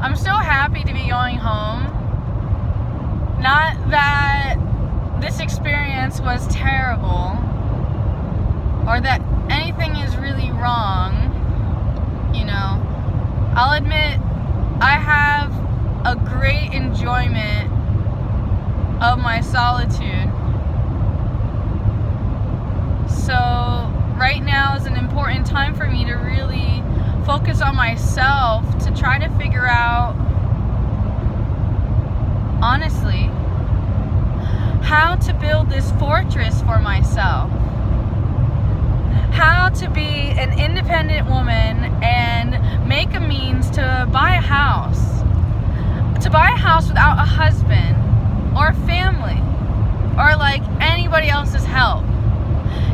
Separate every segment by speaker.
Speaker 1: I'm so happy to be going home. Not that this experience was terrible or that anything is really wrong, you know. I'll admit I have a great enjoyment of my solitude. So right now is an important time for me to really focus on myself, to try to figure out, honestly, how to build this fortress for myself. How to be an independent woman and make a means to buy a house. To buy a house without a husband or family or like anybody else's help.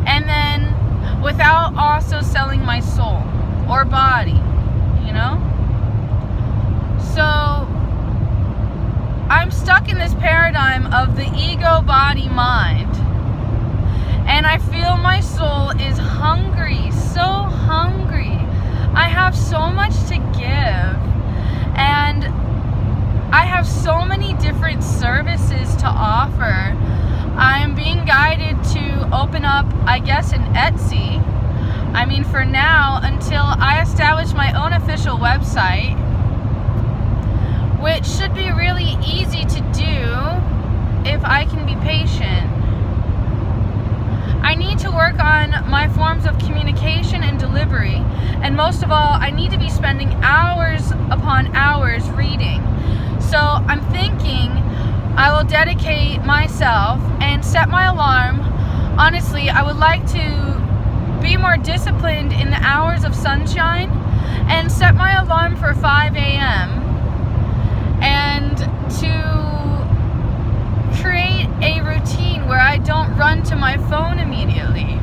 Speaker 1: And then without also selling my soul or body, you know? So I'm stuck in this paradigm of the ego, body, mind. And I feel my soul is hungry, so hungry. I have so much to give. And I have so many different services to offer. I am being guided to open up, I guess, an Etsy. I mean, for now, until I establish my own official website, which should be really easy to do if I can be patient. I need to work on my forms of communication and delivery, and most of all, I need to be spending hours upon hours reading. So I'm thinking I will dedicate myself and set my alarm. Honestly, I would like to be more disciplined in the hours of sunshine and set my alarm for 5 a.m. and to create a routine where I don't run to my phone immediately,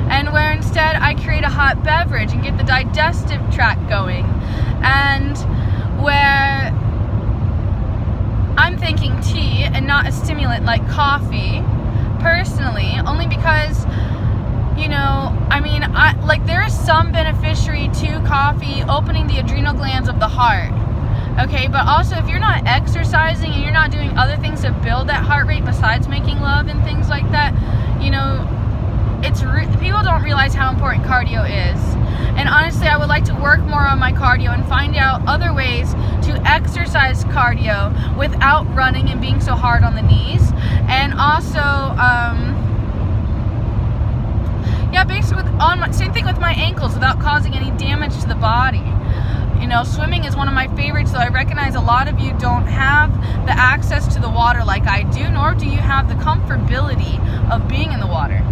Speaker 1: and where instead I create a hot beverage and get the digestive tract going, and where I'm thinking tea and not a stimulant like coffee, personally, only because, you know, I mean, there is some beneficiary to coffee opening the adrenal glands of the heart. Okay, but also if you're not exercising and you're not doing other things to build that heart rate besides making love and things like that, you know, people don't realize how important cardio is. And honestly, I would like to work more on my cardio and find out other ways to exercise cardio without running and being so hard on the knees. And also, basically same thing with my ankles without causing any damage to the body. You know, swimming is one of my favorites, so I recognize a lot of you don't have the access to the water like I do, nor do you have the comfortability of being in the water.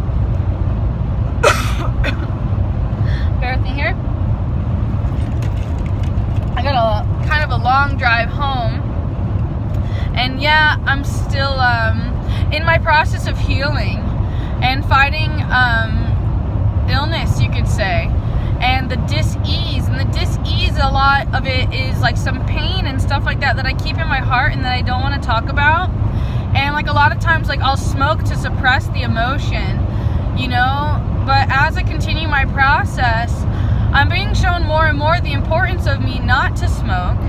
Speaker 1: Bear with me here. I got a kind of a long drive home, and yeah, I'm still in my process of healing and fighting illness, you could say. And the dis-ease, a lot of it is like some pain and stuff like that I keep in my heart and that I don't want to talk about. And like a lot of times, like I'll smoke to suppress the emotion, you know. But as I continue my process, I'm being shown more and more the importance of me not to smoke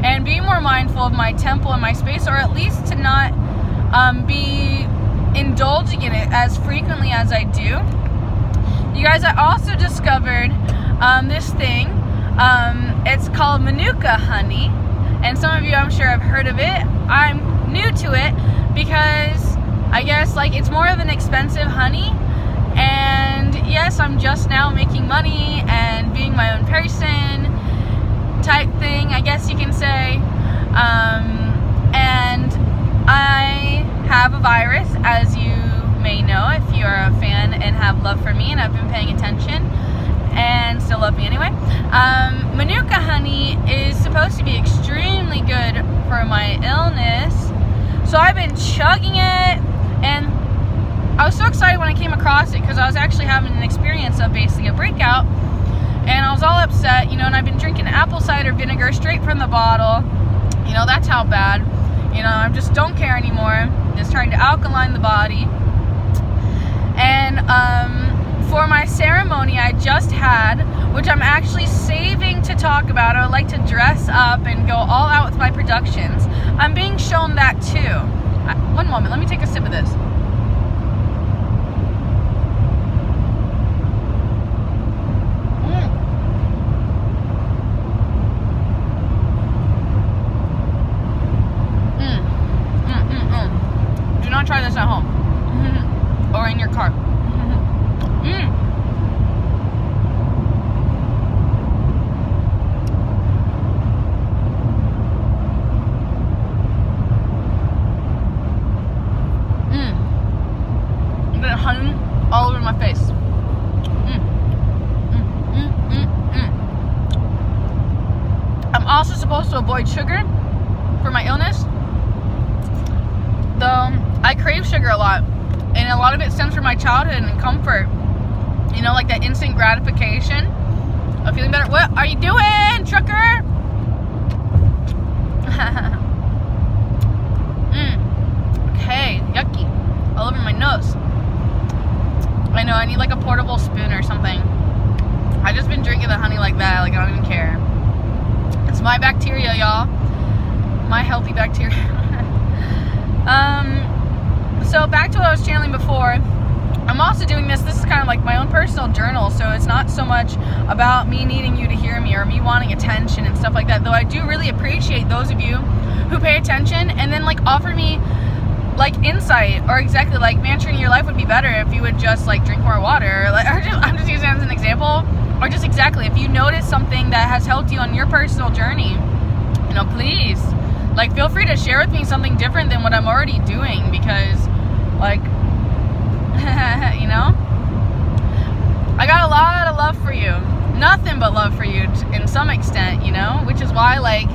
Speaker 1: and be more mindful of my temple and my space, or at least to not be indulging in it as frequently as I do. You guys, I also discovered this thing. It's called Manuka honey, and some of you, I'm sure, have heard of it. I'm new to it because I guess like it's more of an expensive honey, and yes, I'm just now making money and being my own person type thing, I guess you can say. And I have a virus, as you may know if you're a fan and have love for me and have been paying attention and still love me anyway. Manuka honey is supposed to be extremely good for my illness, so I've been chugging it, and I was so excited when I came across it because I was actually having an experience of basically a breakout, and I was all upset, you know, and I've been drinking apple cider vinegar straight from the bottle. You know, that's how bad. You know, I just don't care anymore. Just trying to alkaline the body. And for my ceremony I just had, which I'm actually saving to talk about, I would like to dress up and go all out with my productions, I'm being shown that too. One moment, let me take a sip of this. Do not try this at home or in your car. Honey all over my face. I'm also supposed to avoid sugar for my illness, though I crave sugar a lot, and a lot of it stems from my childhood and comfort. You know, like that instant gratification of feeling better. What are you doing, trucker? Okay, yucky, all over my nose. I know, I need like a portable spoon or something. I've just been drinking the honey like that, like I don't even care. It's my bacteria, y'all. My healthy bacteria. So back to what I was channeling before. I'm also doing this is kind of like my own personal journal, so it's not so much about me needing you to hear me or me wanting attention and stuff like that, though I do really appreciate those of you who pay attention and then like offer me like insight, or exactly like, man, your life would be better if you would just like drink more water, like, or just, I'm just using it as an example, or just exactly if you notice something that has helped you on your personal journey, you know, please like feel free to share with me something different than what I'm already doing, because like you know, I got a lot of love for you, nothing but love for you in some extent, you know, which is why like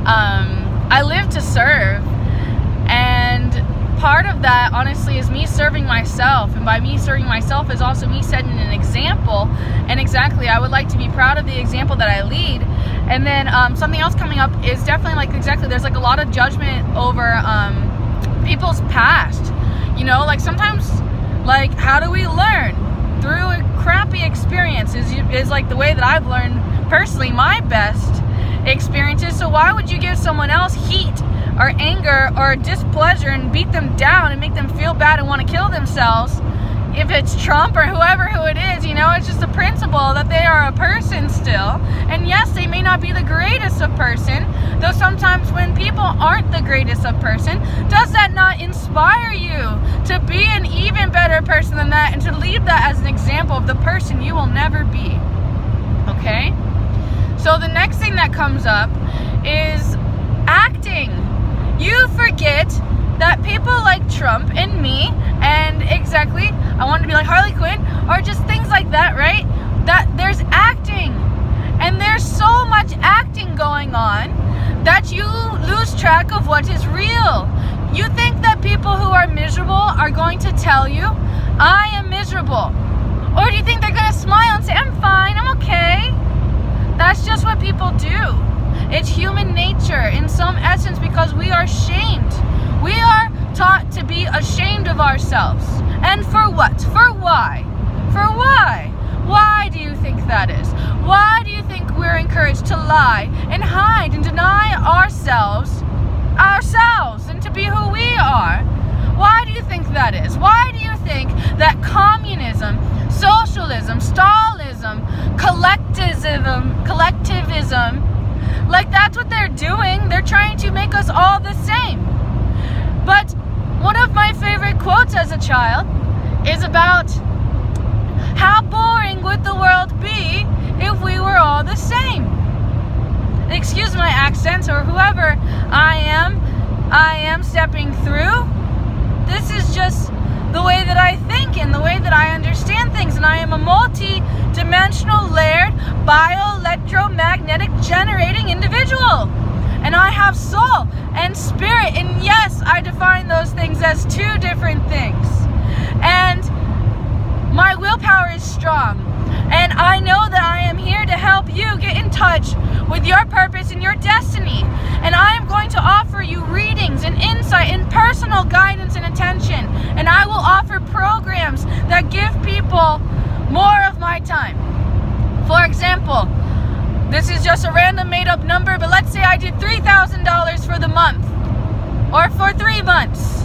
Speaker 1: I live to serve. And part of that, honestly, is me serving myself. And by me serving myself is also me setting an example. And exactly, I would like to be proud of the example that I lead. And then something else coming up is definitely like, exactly, there's like a lot of judgment over people's past. You know, like sometimes, like, how do we learn? Through a crappy experience is like the way that I've learned personally my best experiences. So why would you give someone else heat or anger or displeasure and beat them down and make them feel bad and want to kill themselves? If it's Trump or who it is, you know, it's just a principle that they are a person still. And yes, they may not be the greatest of person, though sometimes when people aren't the greatest of person, does that not inspire you to be an even better person than that and to leave that as an example of the person you will never be? Okay? So the next thing that comes up is acting. You forget that people like Trump and me, and exactly, I wanted to be like Harley Quinn, or just things like that, right? That there's acting. And there's so much acting going on that you lose track of what is real. You think that people who are miserable are going to tell you, I am miserable. Or do you think they're going to smile and say, I'm fine, I'm okay? That's just what people do. It's human nature in some essence, because we are shamed. We are taught to be ashamed of ourselves. And for what? For why? For why? Why do you think that is? Why do you think we're encouraged to lie and hide and deny ourselves and to be who we are? Why do you think that is? Why do you think that communism, socialism, Stalinism, collectivism, like that's what they're doing? They're trying to make us all the same. But one of my favorite quotes as a child is about how boring would the world be if we were all the same. Excuse my accent, or whoever I am stepping through. This is just the way that I think and the way that I understand things, and I am a multi-dimensional, layered, bio-electromagnetic generating individual. And I have soul and spirit, and yes, I define those things as two different things. And my willpower is strong, and I know that I am here to help you get in touch with your purpose and your destiny. And I am going to offer you readings and insight and personal guidance and attention. And I will offer programs that give people more of my time. For example, This is just a random made up number, but let's say I did $3,000 for the month, or for 3 months.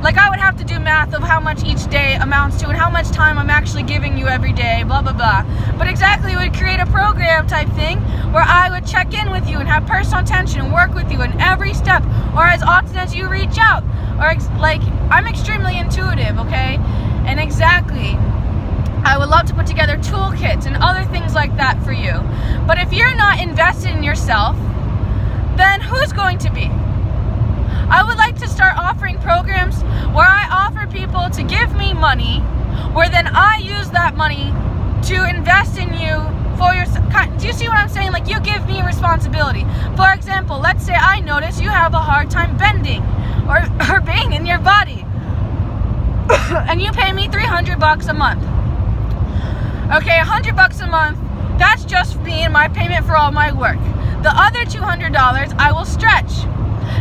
Speaker 1: Like, I would have to do math of how much each day amounts to and how much time I'm actually giving you every day, blah, blah, blah. But exactly, would create a program type thing where I would check in with you and have personal attention and work with you in every step, or as often as you reach out. Or like, I'm extremely intuitive, okay? And exactly, I would love to put together toolkits and other things like that for you. But if you're not invested in yourself, then who's going to be? I would like to start offering programs where I offer people to give me money, where then I use that money to invest in you for your. Do you see what I'm saying? Like, you give me responsibility. For example, let's say I notice you have a hard time bending or being in your body, and you pay me $300 a month. Okay, $100 a month, that's just me and my payment for all my work. The other $200 I will stretch.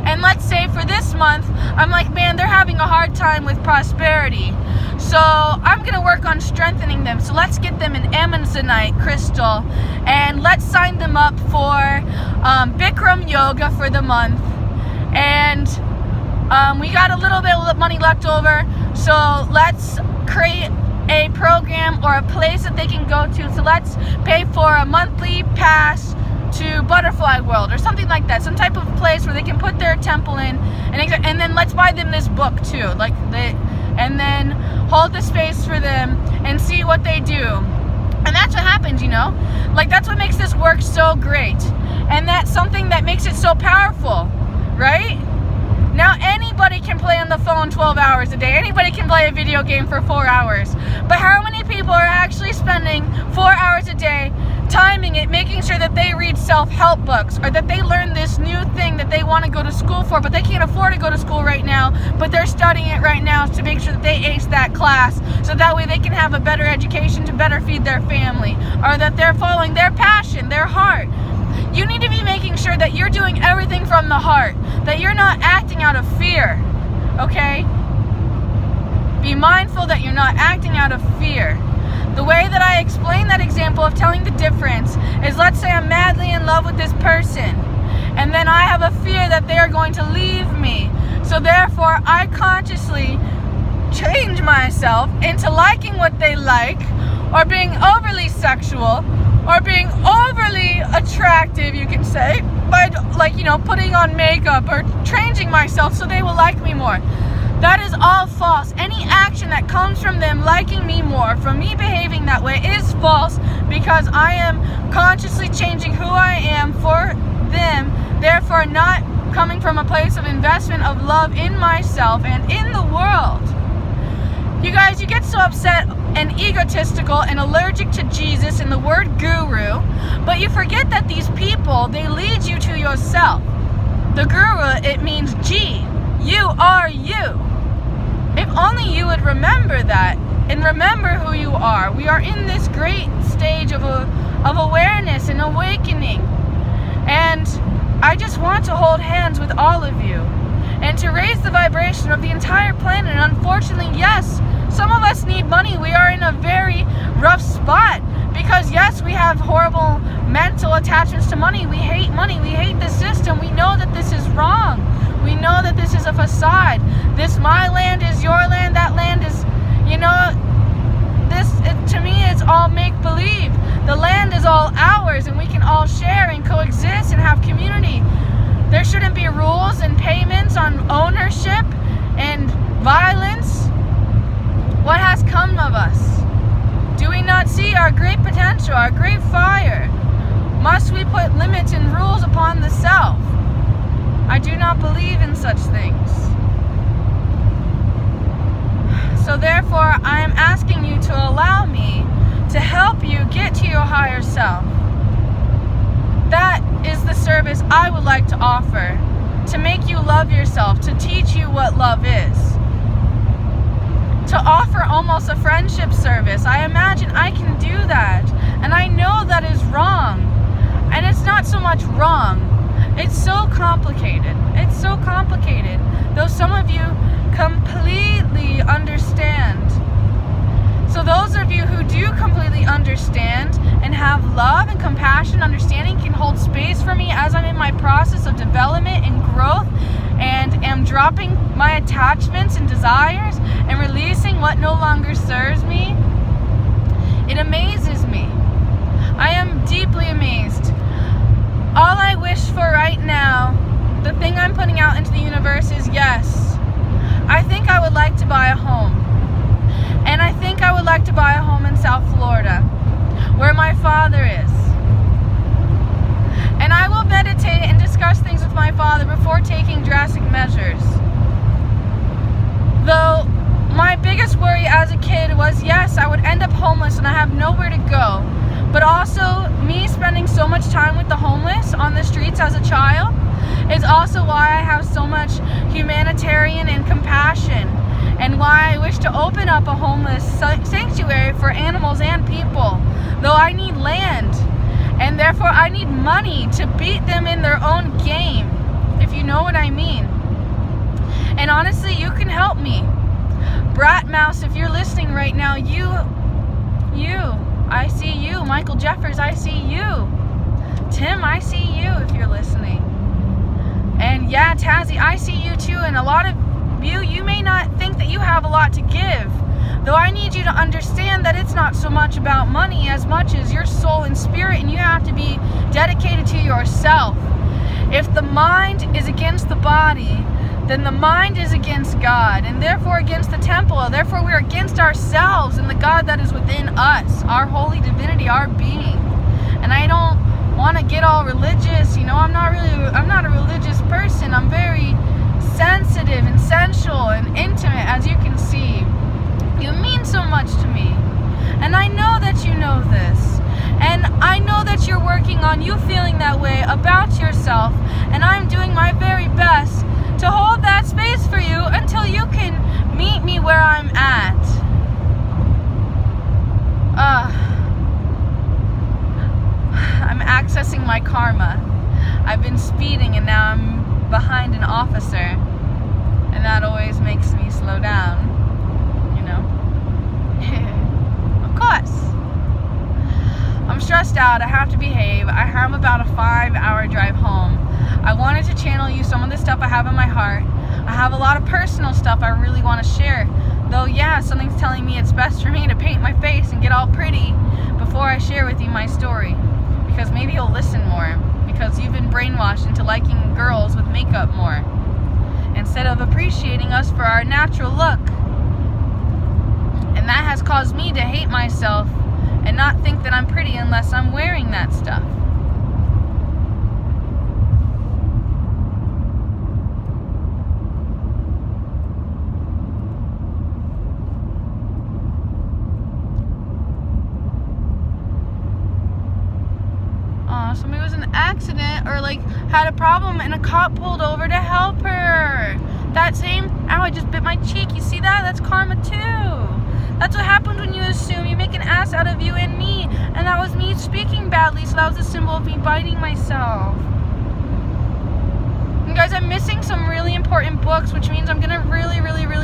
Speaker 1: And let's say for this month, I'm like, man, they're having a hard time with prosperity. So I'm going to work on strengthening them. So let's get them an Amazonite crystal, and let's sign them up for Bikram yoga for the month. And we got a little bit of money left over. So let's create a program or a place that they can go to. So let's pay for a monthly pass to Butterfly World or something like that, some type of place where they can put their temple in, and then let's buy them this book too, and then hold the space for them and see what they do. And that's what happens, you know, like, that's what makes this work so great, and that's something that makes it so powerful, right? Now anybody can play on the phone 12 hours a day, anybody can play a video game for 4 hours, but how many people are actually spending 4 hours a day timing it, making sure that they read self-help books, or that they learn this new thing that they want to go to school for, but they can't afford to go to school right now, but they're studying it right now to make sure that they ace that class, so that way they can have a better education to better feed their family, or that they're following their passion, their heart. You need to be making sure that you're doing everything from the heart, that you're not acting out of fear, okay? Be mindful that you're not acting out of fear. The way that I explain that example of telling the difference is, let's say I'm madly in love with this person, and then I have a fear that they are going to leave me. So therefore, I consciously change myself into liking what they like, or being overly sexual, or being overly attractive, you can say, by, like, you know, putting on makeup or changing myself so they will like me more. That is all false. Any action that comes from them liking me more, from me behaving that way, is false, because I am consciously changing who I am for them, therefore not coming from a place of investment of love in myself and in the world. You guys, you get so upset and egotistical and allergic to Jesus and the word guru, but you forget that these people, they lead you to yourself. The guru, it means G. You are you. If only you would remember that and remember who you are. We are in this great stage of awareness and awakening. And I just want to hold hands with all of you and to raise the vibration of the entire planet. And unfortunately, yes, some of us need money. We are in a very rough spot because, yes, we have horrible mental attachments to money. We hate money. We hate the system. We know that this is wrong. We know that this is a facade. This, my land is your land, that land is, you know, to me, it's all make-believe. The land is all ours, and we can all share and coexist and have community. There shouldn't be rules and payments on ownership and violence. What has come of us? Do we not see our great potential, our great fire? Must we put limits and rules upon the self? I do not believe in such things. So therefore, I am asking you to allow me to help you get to your higher self. That is the service I would like to offer, to make you love yourself, to teach you what love is. To offer almost a friendship service. I imagine I can do that. And I know that is wrong. And it's not so much wrong. It's so complicated. It's so complicated. Though some of you completely understand. So those of you who do completely understand and have love and compassion, understanding, can hold space for me as I'm in my process of development and growth and am dropping my attachments and desires and releasing what no longer serves me, it amazes me. I am deeply amazed. All I wish for right now, the thing I'm putting out into the universe is yes. I think I would like to buy a home. And I think I would like to buy a home in South Florida, where my father is. And I will meditate and discuss things with my father before taking drastic measures. Though my biggest worry as a kid was, yes, I would end up homeless and I have nowhere to go. But also, me spending so much time with the homeless on the streets as a child is also why I have so much humanitarian and compassion, and why I wish to open up a homeless sanctuary for animals and people. Though I need land, and therefore I need money to beat them in their own game, if you know what I mean. And honestly, you can help me. Brat Mouse, if you're listening right now, you, I see you. Michael Jeffers, I see you. Tim, I see you if you're listening. And yeah, Tazzy, I see you too. And a lot of you may not think that you have a lot to give. Though I need you to understand that it's not so much about money as much as your soul and spirit, and you have to be dedicated to yourself. If the mind is against the body, then the mind is against God, and therefore against the temple. Therefore we're against ourselves and the God that is within us, our holy divinity, our being. And I don't want to get all religious, I'm not a religious person. I'm very sensitive and sensual and intimate, as you can see. You mean so much to me, and I know that you know this, and I know that you're working on you feeling that way about yourself, and I'm doing my very best to hold that space for you until you can meet me where I'm at. I'm accessing my karma. I've been speeding and now I'm behind an officer, and that always makes me slow down, Of course. I'm stressed out. I have to behave. I have about a 5-hour drive home. I wanted to channel you some of the stuff I have in my heart. I have a lot of personal stuff I really want to share. Though, yeah, something's telling me it's best for me to paint my face and get all pretty before I share with you my story. Because maybe you'll listen more. Because you've been brainwashed into liking girls with makeup more, instead of appreciating us for our natural look. And that has caused me to hate myself and not think that I'm pretty unless I'm wearing that stuff. Somebody was in an accident or had a problem and a cop pulled over to help her. That same, ow, I just bit my cheek. You see that? That's karma too. That's what happens when you assume. You make an ass out of you and me. And that was me speaking badly, so that was a symbol of me biting myself. And guys, I'm missing some really important books, which means I'm going to really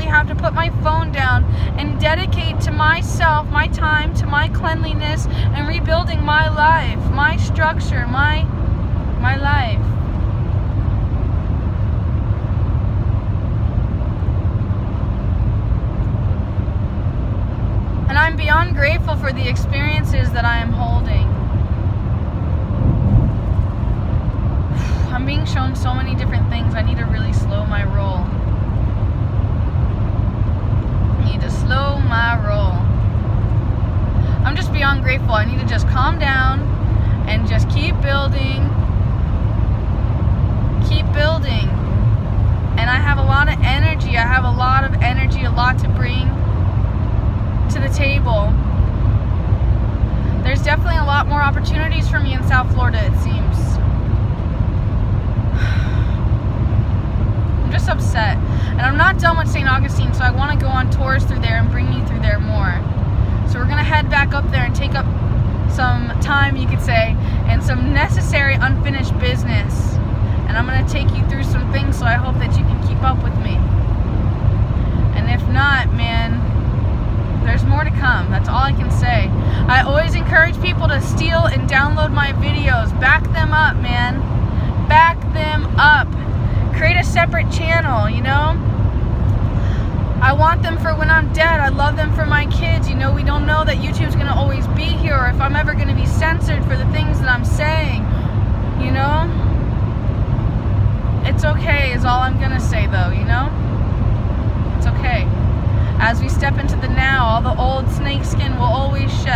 Speaker 1: have to put my phone down and dedicate to myself, my time, to my cleanliness, and rebuilding my life, my structure, my life. And I'm beyond grateful for the experiences that I am holding. I'm being shown so many different things. I need to really slow my roll. I need to slow my roll. I'm just beyond grateful. I need to just calm down and just keep building. Keep building. And I have a lot of energy. I have a lot of energy, a lot to bring to the table. There's definitely a lot more opportunities for me in South Florida, it seems. I'm just upset. And I'm not done with St. Augustine, so I want to go on tours through there and bring you through there more. So we're going to head back up there and take up some time, you could say, and some necessary unfinished business. And I'm going to take you through some things, so I hope that you can keep up with me. And if not, man, There's more to come. That's all I can say. I always encourage people to steal and download my videos. Back them up, man. Back them up. Create a separate channel, you know? I want them for when I'm dead. I love them for my kids. You know, we don't know that YouTube's going to always be here, or if I'm ever going to be censored for the things that I'm saying, you know? It's okay is all I'm going to say, though, you know? It's okay. As we step into the now, all the old snakeskin will always shed.